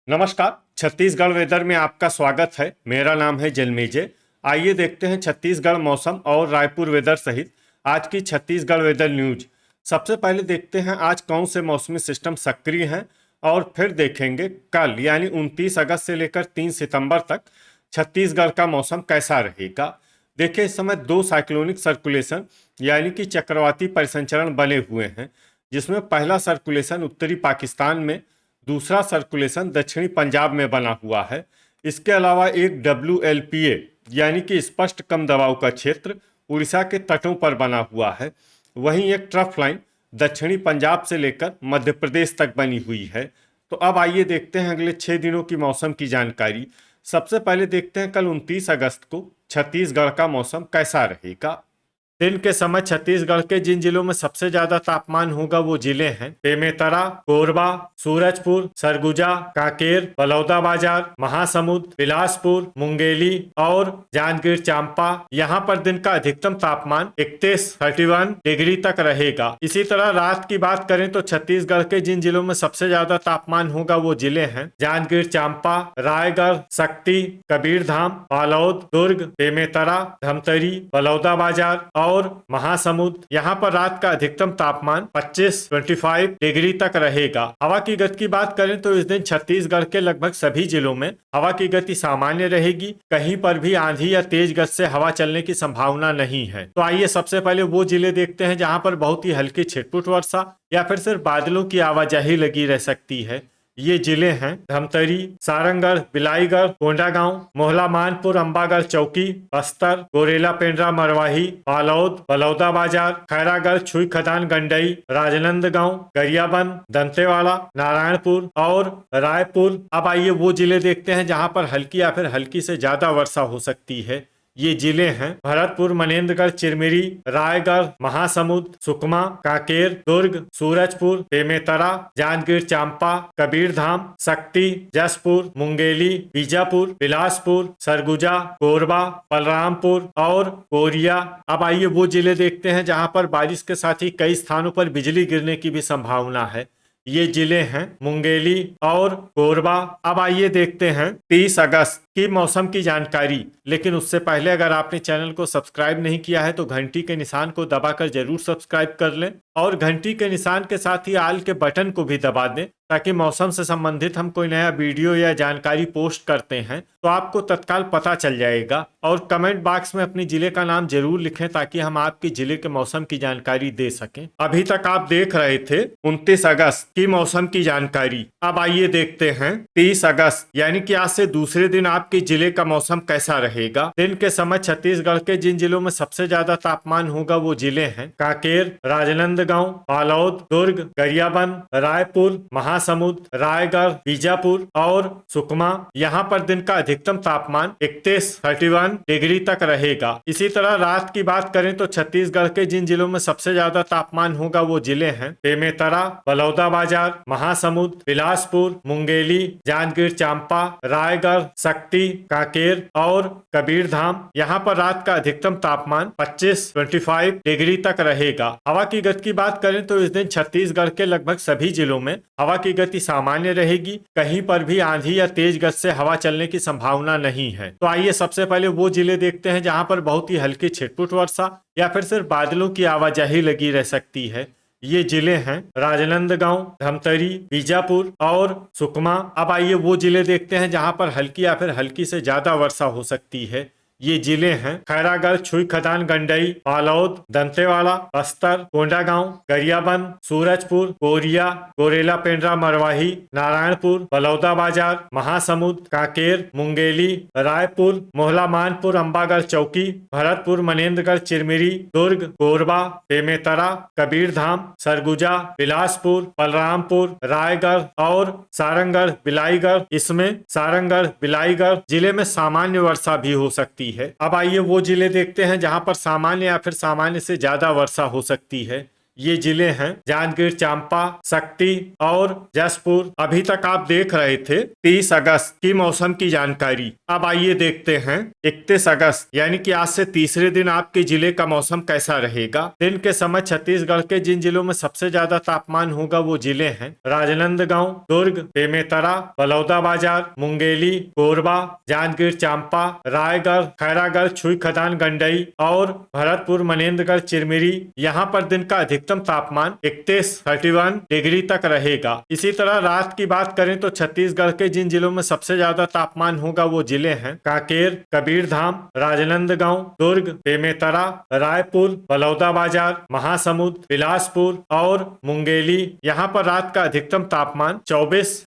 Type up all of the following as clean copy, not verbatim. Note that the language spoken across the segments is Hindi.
नमस्कार। छत्तीसगढ़ वेदर में आपका स्वागत है। मेरा नाम है जलमेजे। आइए देखते हैं छत्तीसगढ़ मौसम और रायपुर वेदर सहित आज की छत्तीसगढ़ वेदर न्यूज। सबसे पहले देखते हैं आज कौन से मौसमी सिस्टम सक्रिय हैं और फिर देखेंगे कल यानी 29 अगस्त से लेकर 3 सितंबर तक छत्तीसगढ़ का मौसम कैसा रहेगा। देखिए, इस समय दो साइक्लोनिक सर्कुलेशन यानी कि चक्रवाती परिसंचरण बने हुए हैं, जिसमें पहला सर्कुलेशन उत्तरी पाकिस्तान में, दूसरा सर्कुलेशन दक्षिणी पंजाब में बना हुआ है। इसके अलावा एक WLPA यानी कि स्पष्ट कम दबाव का क्षेत्र उड़ीसा के तटों पर बना हुआ है। वहीं एक ट्रफ लाइन दक्षिणी पंजाब से लेकर मध्य प्रदेश तक बनी हुई है। तो अब आइए देखते हैं अगले 6 दिनों की मौसम की जानकारी। सबसे पहले देखते हैं कल 29 अगस्त को छत्तीसगढ़ का मौसम कैसा रहेगा। दिन के समय छत्तीसगढ़ के जिन जिलों में सबसे ज्यादा तापमान होगा वो जिले हैं बेमेतरा, कोरबा, सूरजपुर, सरगुजा, कांकेर, बलौदाबाजार, महासमुंद, बिलासपुर, मुंगेली और जांजगीर चांपा। यहाँ पर दिन का अधिकतम तापमान 31 डिग्री तक रहेगा। इसी तरह रात की बात करें तो छत्तीसगढ़ के जिन जिलों में सबसे ज्यादा तापमान होगा वो जिले हैं जांजगीर चांपा, रायगढ़, शक्ति, कबीरधाम, बालोद, दुर्ग, बेमेतरा, धमतरी, बलौदाबाजार और महासमुंद। यहाँ पर रात का अधिकतम तापमान 25 डिग्री तक रहेगा। हवा की गति की बात करें तो इस दिन छत्तीसगढ़ के लगभग सभी जिलों में हवा की गति सामान्य रहेगी। कहीं पर भी आंधी या तेज गति से हवा चलने की संभावना नहीं है। तो आइए सबसे पहले वो जिले देखते हैं जहाँ पर बहुत ही हल्की छिटपुट वर्षा या फिर सिर्फ बादलों की आवाजाही लगी रह सकती है। ये जिले हैं धमतरी, सारंगढ़, बिलाईगढ़, कोंडागांव, मोहला मानपुर, अंबागढ़ चौकी, बस्तर, गोरेला पेंड्रा मरवाही, बालोद, बलौदाबाजार, खैरागढ़, छुई खदान गंडई, राजनांदगांव, गरियाबंद, दंतेवाड़ा, नारायणपुर और रायपुर। अब आइए वो जिले देखते हैं जहां पर हल्की या फिर हल्की से ज्यादा वर्षा हो सकती है। ये जिले हैं भरतपुर, मनेन्द्रगढ़, चिरमिरी, रायगढ़, महासमुंद, सुकमा, कांकेर, दुर्ग, सूरजपुर, बेमेतरा, जांजगीर चांपा, कबीरधाम, शक्ति, जसपुर, मुंगेली, बीजापुर, बिलासपुर, सरगुजा, कोरबा, बलरामपुर और कोरिया। अब आइए वो जिले देखते हैं जहां पर बारिश के साथ ही कई स्थानों पर बिजली गिरने की भी संभावना है। ये जिले हैं मुंगेली और कोरबा। अब आइए देखते हैं 30 अगस्त की मौसम की जानकारी। लेकिन उससे पहले अगर आपने चैनल को सब्सक्राइब नहीं किया है तो घंटी के निशान को दबाकर जरूर सब्सक्राइब कर लें और घंटी के निशान के साथ ही आल के बटन को भी दबा दें, ताकि मौसम से संबंधित हम कोई नया वीडियो या जानकारी पोस्ट करते हैं तो आपको तत्काल पता चल जाएगा। और कमेंट बॉक्स में अपनी जिले का नाम जरूर लिखें ताकि हम आपके जिले के मौसम की जानकारी दे सकें। अभी तक आप देख रहे थे 29 अगस्त की मौसम की जानकारी। अब आइए देखते हैं 30 अगस्त यानी कि आज से दूसरे दिन आपके जिले का मौसम कैसा रहेगा। दिन के समय छत्तीसगढ़ के जिन जिलों में सबसे ज्यादा तापमान होगा वो जिले हैं कांकेर, राजनांदगांव, बालोद, दुर्ग, गरियाबंद, रायपुर, महासमुंद, रायगढ़, बीजापुर और सुकमा। यहाँ पर दिन का अधिकतम तापमान 31 डिग्री तक रहेगा। इसी तरह रात की बात करें तो छत्तीसगढ़ के जिन जिलों में सबसे ज्यादा तापमान होगा वो जिले हैं बेमेतरा, बलौदाबाजार, महासमुंद, बिलासपुर, मुंगेली, जांजगीर चांपा, रायगढ़, शक्ति, कांकेर और कबीरधाम। यहाँ पर रात का अधिकतम तापमान 25 डिग्री तक रहेगा। हवा की गति की बात करें तो इस दिन छत्तीसगढ़ के लगभग सभी जिलों में हवा की गति सामान्य रहेगी। कहीं पर भी आंधी या तेज गति से हवा चलने की संभावना नहीं है। तो आइए सबसे पहले वो जिले देखते हैं जहां पर बहुत ही हल्की छिटपुट वर्षा या फिर सिर्फ बादलों की आवाजाही लगी रह सकती है। ये जिले हैं राजनांदगांव, धमतरी, बीजापुर और सुकमा। अब आइए वो जिले देखते हैं जहां पर हल्की या फिर हल्की से ज्यादा वर्षा हो सकती है। ये जिले हैं खैरागढ़, छुई खदान गंडई, बालोद, दंतेवाड़ा, बस्तर, कोंडागांव, गरियाबंद, सूरजपुर, कोरिया, गोरेला पेंड्रा मरवाही, नारायणपुर, बलौदाबाजार, महासमुंद, कांकेर, मुंगेली, रायपुर, मोहला मानपुर, अंबागढ़ चौकी, भरतपुर, मनेन्द्रगढ़, चिरमिरी, दुर्ग, कोरबा, बेमेतरा, कबीरधाम, सरगुजा, बिलासपुर, बलरामपुर, रायगढ़ और सारंगढ़, बिलाईगढ़। इसमें सारंगढ़, बिलाईगढ़ जिले में सामान्य वर्षा भी हो सकती है। अब आइए वो जिले देखते हैं जहां पर सामान्य या फिर सामान्य से ज्यादा वर्षा हो सकती है। ये जिले हैं जांजगीर चांपा, शक्ति और जसपुर। अभी तक आप देख रहे थे 30 अगस्त की मौसम की जानकारी। अब आइए देखते हैं 31 अगस्त यानी कि आज से तीसरे दिन आपके जिले का मौसम कैसा रहेगा। दिन के समय छत्तीसगढ़ के जिन जिलों में सबसे ज्यादा तापमान होगा वो जिले हैं राजनांदगांव, दुर्ग, बेमेतरा, बलौदाबाजार, मुंगेली, कोरबा, जांजगीर चांपा, रायगढ़, खैरागढ़, छुई खदान, गंडई और भरतपुर, मनेन्द्रगढ़, चिरमिरी। यहाँ पर दिन का अधिकतम तापमान 31 डिग्री तक रहेगा। इसी तरह रात की बात करें तो छत्तीसगढ़ के जिन जिलों में सबसे ज्यादा तापमान होगा वो जिले हैं कांकेर, कबीरधाम, राजनांदगांव, दुर्ग, बेमेतरा, रायपुर, बलौदाबाजार, महासमुंद, बिलासपुर और मुंगेली। यहाँ पर रात का अधिकतम तापमान 24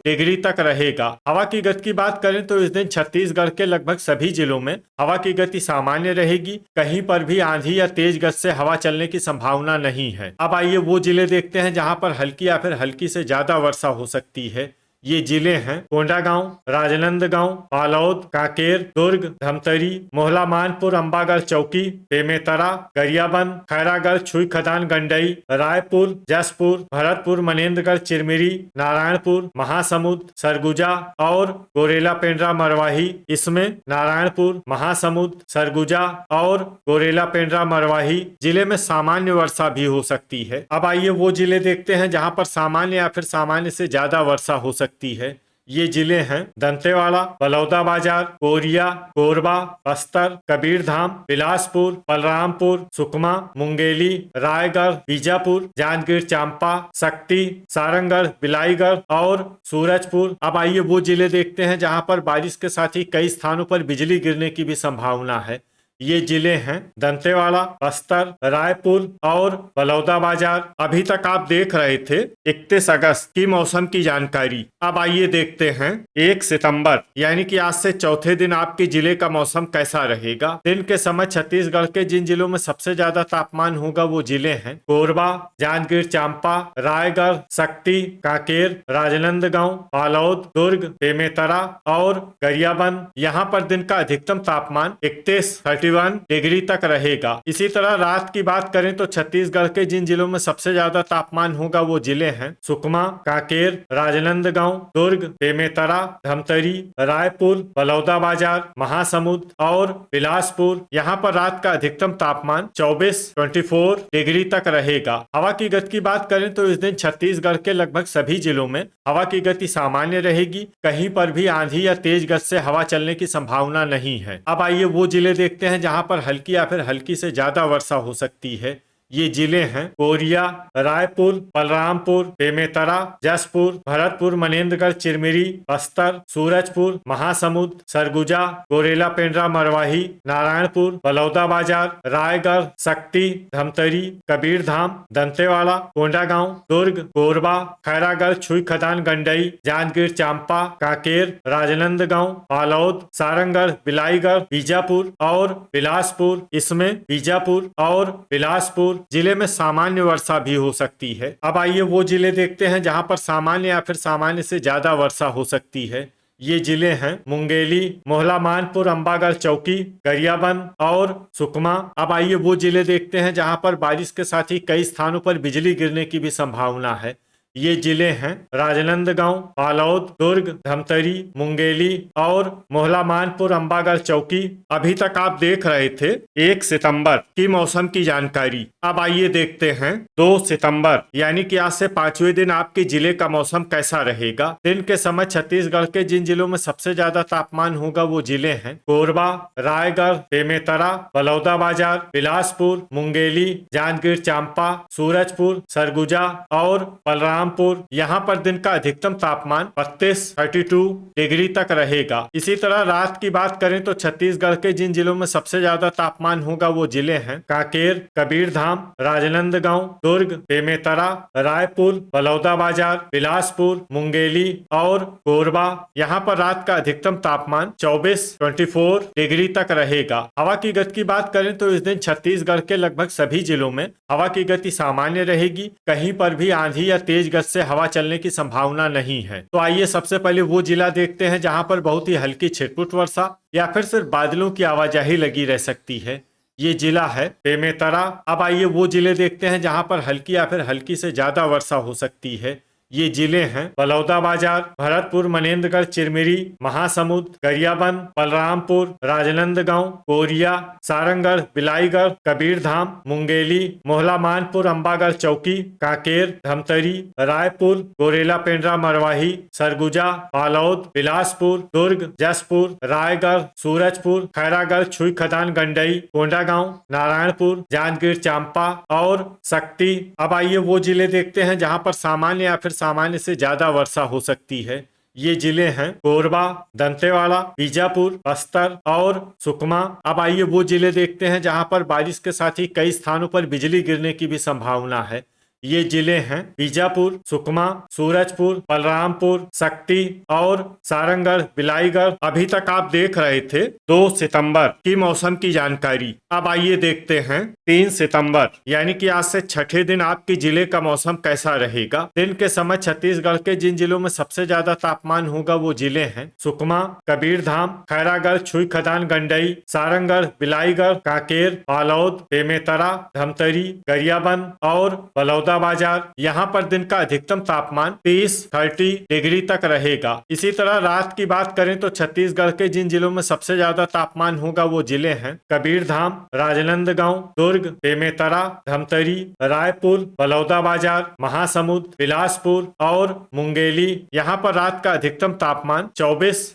डिग्री तक रहेगा। हवा की गति की बात करें तो इस दिन छत्तीसगढ़ के लगभग सभी जिलों में हवा की गति सामान्य रहेगी। कहीं पर भी आंधी या तेज गति से हवा चलने की संभावना नहीं है। अब आइए वो जिले देखते हैं जहां पर हल्की या फिर हल्की से ज्यादा वर्षा हो सकती है। ये जिले हैं कोंडागांव, राजनांदगांव, बालोद, कांकेर, दुर्ग, धमतरी, मोहला मानपुर, अंबागढ़ चौकी, बेमेतरा, गरियाबंद, खैरागढ़, छुई खदान, गंडई, रायपुर, जसपुर, भरतपुर, मनेन्द्रगढ़, चिरमिरी, नारायणपुर, महासमुंद, सरगुजा और गोरेला पेंड्रा मरवाही। इसमें नारायणपुर, महासमुंद, सरगुजा और गोरेला पेंड्रा मरवाही जिले में सामान्य वर्षा भी हो सकती है। अब आइए वो जिले देखते हैं जहां पर सामान्य या फिर सामान्य से ज्यादा वर्षा हो सकती है। ये जिले हैं दंतेवाड़ा, बलौदाबाजार, कोरिया, कोरबा, बस्तर, कबीरधाम, बिलासपुर, बलरामपुर, सुकमा, मुंगेली, रायगढ़, बीजापुर, जांजगीर चांपा, शक्ति, सारंगढ़, बिलाईगढ़ और सूरजपुर। अब आइए वो जिले देखते हैं जहां पर बारिश के साथ ही कई स्थानों पर बिजली गिरने की भी संभावना है। ये जिले हैं दंतेवाड़ा, बस्तर, रायपुर और बलौदाबाजार। अभी तक आप देख रहे थे 31 अगस्त की मौसम की जानकारी। अब आइए देखते हैं 1 सितंबर यानी कि आज से चौथे दिन आपके जिले का मौसम कैसा रहेगा। दिन के समय छत्तीसगढ़ के जिन जिलों में सबसे ज्यादा तापमान होगा वो जिले हैं कोरबा, जांजगीर चांपा, रायगढ़, शक्ति, कांकेर, राजनांदगांव, बालोद, दुर्ग, बेमेतरा और गरियाबंद। यहाँ पर दिन का अधिकतम तापमान 31 डिग्री तक रहेगा। इसी तरह रात की बात करें तो छत्तीसगढ़ के जिन जिलों में सबसे ज्यादा तापमान होगा वो जिले हैं सुकमा, कांकेर, राजनांदगांव, दुर्ग, बेमेतरा, धमतरी, रायपुर, बलौदाबाजार, महासमुंद और बिलासपुर। यहाँ पर रात का अधिकतम तापमान 24 डिग्री तक रहेगा। हवा की गति की बात करें तो इस दिन छत्तीसगढ़ के लगभग सभी जिलों में हवा की गति सामान्य रहेगी। कहीं पर भी आंधी या तेज गति से हवा चलने की संभावना नहीं है। अब आइए वो जिले देखते हैं जहां पर हल्की या फिर हल्की से ज्यादा वर्षा हो सकती है। ये जिले हैं कोरिया, रायपुर, बलरामपुर, बेमेतरा, जसपुर, भरतपुर, मनेन्द्रगढ़, चिरमिरी, बस्तर, सूरजपुर, महासमुंद, सरगुजा, गोरेला पेंड्रा मरवाही, नारायणपुर, बलौदाबाजार, रायगढ़, शक्ति, धमतरी, कबीरधाम, दंतेवाड़ा, कोंडागांव, दुर्ग, कोरबा, खैरागढ़, छुई खदान, गंडई, जांजगीर चांपा, कांकेर, राजनांदगांव, बालोद, सारंगढ़, बिलाईगढ़, बीजापुर और बिलासपुर। इसमें बीजापुर और बिलासपुर जिले में सामान्य वर्षा भी हो सकती है। अब आइए वो जिले देखते हैं जहां पर सामान्य या फिर सामान्य से ज्यादा वर्षा हो सकती है। ये जिले हैं मुंगेली, मोहला मानपुर, अंबागढ़ चौकी, गरियाबंद और सुकमा। अब आइए वो जिले देखते हैं जहां पर बारिश के साथ ही कई स्थानों पर बिजली गिरने की भी संभावना है। ये जिले हैं राजनांदगांव, बालोद, दुर्ग, धमतरी, मुंगेली और मोहला मानपुर, अंबागढ़ चौकी। अभी तक आप देख रहे थे 1 सितंबर की मौसम की जानकारी। अब आइए देखते हैं 2 सितंबर यानी कि आज से 5वें दिन आपके जिले का मौसम कैसा रहेगा। दिन के समय छत्तीसगढ़ के जिन जिलों में सबसे ज्यादा तापमान होगा वो जिले हैं कोरबा, रायगढ़, बेमेतरा, बलौदाबाजार, बिलासपुर, मुंगेली, जांजगीर चांपा, सूरजपुर, सरगुजा और बलरामपुर। यहाँ पर दिन का अधिकतम तापमान 32 डिग्री तक रहेगा। इसी तरह रात की बात करें तो छत्तीसगढ़ के जिन जिलों में सबसे ज्यादा तापमान होगा वो जिले हैं कांकेर, कबीरधाम, राजनांदगांव, दुर्ग, बेमेतरा, रायपुर, बलौदाबाजार, बिलासपुर, मुंगेली और कोरबा। यहाँ पर रात का अधिकतम तापमान 24 डिग्री तक रहेगा। हवा की गति की बात करें तो इस दिन छत्तीसगढ़ के लगभग सभी जिलों में हवा की गति सामान्य रहेगी। कहीं पर भी आंधी या तेज गति से हवा चलने की संभावना नहीं है। तो आइए सबसे पहले वो जिला देखते हैं जहां पर बहुत ही हल्की छिटपुट वर्षा या फिर सिर्फ बादलों की आवाजाही लगी रह सकती है। ये जिला है बेमेतरा। अब आइए वो जिले देखते हैं जहां पर हल्की या फिर हल्की से ज्यादा वर्षा हो सकती है। ये जिले हैं बलौदाबाजार, भरतपुर, मनेन्द्रगढ़, चिरमिरी, महासमुंद, गरियाबंद, बलरामपुर, राजनांदगांव, कोरिया, सारंगगढ़, बिलाईगढ़, कबीरधाम, मुंगेली, मोहला मानपुर, अंबागढ़ चौकी, कांकेर, धमतरी, रायपुर, गोरेला पेंड्रा मरवाही, सरगुजा, बालौद, बिलासपुर, दुर्ग, जसपुर, रायगढ़, सूरजपुर, खैरागढ़, छुई खदान, गंडई, कोंडागांव, नारायणपुर, जांजगीर चांपा और शक्ति। अब आइए वो जिले देखते हैं जहां पर सामान्य या फिर सामान्य से ज्यादा वर्षा हो सकती है। ये जिले हैं कोरबा, दंतेवाड़ा, बीजापुर, बस्तर और सुकमा। अब आइए वो जिले देखते हैं जहां पर बारिश के साथ ही कई स्थानों पर बिजली गिरने की भी संभावना है। ये जिले हैं बीजापुर, सुकमा, सूरजपुर, बलरामपुर, शक्ति और सारंगगढ़, बिलाईगढ़। अभी तक आप देख रहे थे 2 सितंबर की मौसम की जानकारी। अब आइए देखते हैं 3 सितंबर यानी कि आज से छठे दिन आपके जिले का मौसम कैसा रहेगा। दिन के समय छत्तीसगढ़ के जिन जिलों में सबसे ज्यादा तापमान होगा वो जिले हैं सुकमा, कबीरधाम, खैरागढ़, छुई खदान, गंडई, सारंगगढ़, बिलाईगढ़, कांकेर, बालौद, बेमेतरा, धमतरी, गरियाबंद और बलौदाबाजार। यहाँ पर दिन का अधिकतम तापमान 30 डिग्री तक रहेगा। इसी तरह रात की बात करें तो छत्तीसगढ़ के जिन जिलों में सबसे ज्यादा तापमान होगा वो जिले हैं कबीरधाम, राजनांदगांव, दुर्ग, बेमेतरा, धमतरी, रायपुर, बलौदाबाजार, महासमुंद, बिलासपुर और मुंगेली। यहाँ पर रात का अधिकतम तापमान 24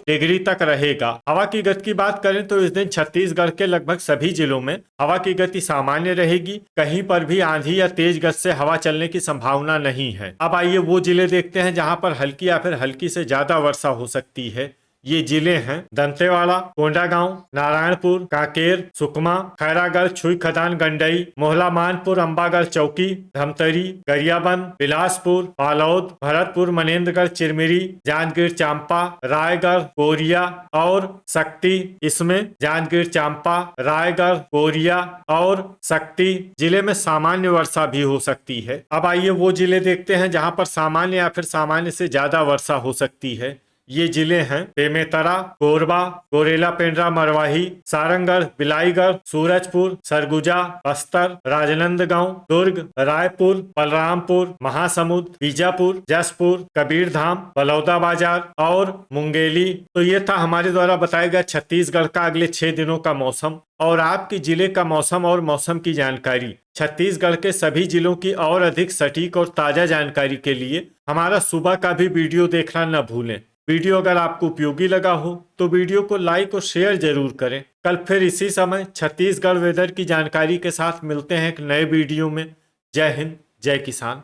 डिग्री तक रहेगा। हवा की गति की बात करें तो इस दिन छत्तीसगढ़ के लगभग सभी जिलों में हवा की गति सामान्य रहेगी। कहीं पर भी आंधी या तेज गति से हवा चलने की संभावना नहीं है। अब आइए वो जिले देखते हैं जहां पर हल्की या फिर हल्की से ज्यादा वर्षा हो सकती है। ये जिले हैं दंतेवाड़ा, कोंडागांव, नारायणपुर, कांकेर, सुकमा, खैरागढ़, छुई खदान, गंडई, मोहला मानपुर, अंबागढ़ चौकी, धमतरी, गरियाबंद, बिलासपुर, बालौद, भरतपुर, मनेन्द्रगढ़, चिरमिरी, जांजगीर चांपा, रायगढ़, कोरिया और शक्ति। इसमें जांजगीर चांपा, रायगढ़, कोरिया और शक्ति जिले में सामान्य वर्षा भी हो सकती है। अब आइए वो जिले देखते हैं जहां पर सामान्य या फिर सामान्य से ज्यादा वर्षा हो सकती है। ये जिले हैं बेमेतरा, कोरबा, गोरेला पेंड्रा मरवाही, सारंगगढ़, बिलाईगढ़, सूरजपुर, सरगुजा, बस्तर, राजनांदगांव, दुर्ग, रायपुर, बलरामपुर, महासमुंद, बीजापुर, जसपुर, कबीरधाम, बलौदाबाजार और मुंगेली। तो ये था हमारे द्वारा बताया गया छत्तीसगढ़ का अगले 6 दिनों का मौसम और आपके जिले का मौसम और मौसम की जानकारी। छत्तीसगढ़ के सभी जिलों की और अधिक सटीक और ताजा जानकारी के लिए हमारा सुबह का भी वीडियो देखना न भूलें। वीडियो अगर आपको उपयोगी लगा हो तो वीडियो को लाइक और शेयर जरूर करें। कल फिर इसी समय छत्तीसगढ़ वेदर की जानकारी के साथ मिलते हैं एक नए वीडियो में। जय हिंद, जय किसान।